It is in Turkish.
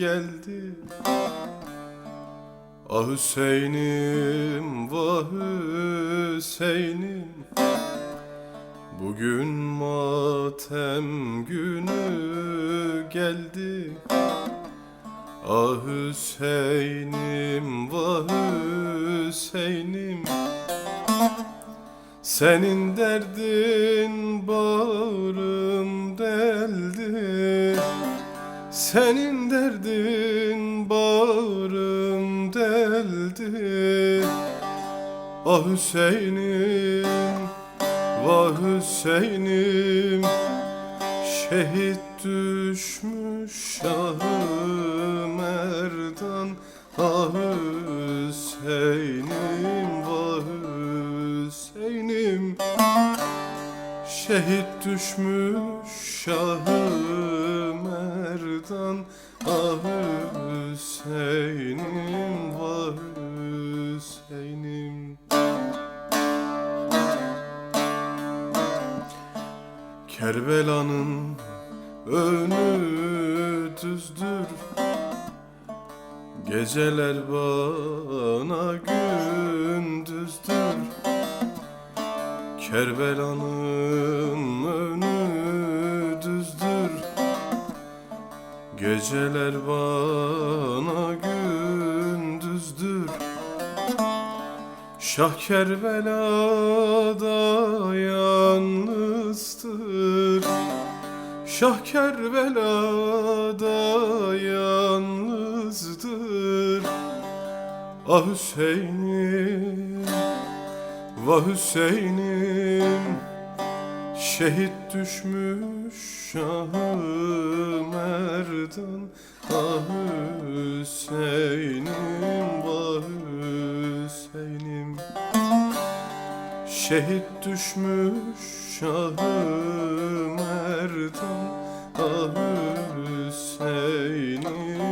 geldi. Ah Hüseyin'im, vah Hüseyin'im, bugün matem günü geldi. Ah Hüseyin'im, vah Hüseyin'im, senin derdin bağrım deldi. Senin derdin bağrım deldi. Ah Hüseyin'im, vah Hüseyin'im, şehit düşmüş Şah-ı Merdan. Ah Hüseyin'im, vah Hüseyin'im, şehit düşmüş Şah-ı Merdan. Ah Hüseyin'im, vah Hüseyin'im. Kerbela'nın önü düzdür, geceler bana gündüzdür. Kerbela'nın önü düzdür, geceler bana gündüzdür. Şah Kerbela'da yalnızdır, Şah Kerbela'da yalnızdır. Ah Hüseyin'im, vah Hüseyin'im, şehit düşmüş Şah-ı Merdan. Ah Hüseyin'im, vah Hüseyin'im, şehit düşmüş Şah-ı Merdan. Ah Hüseyin'im,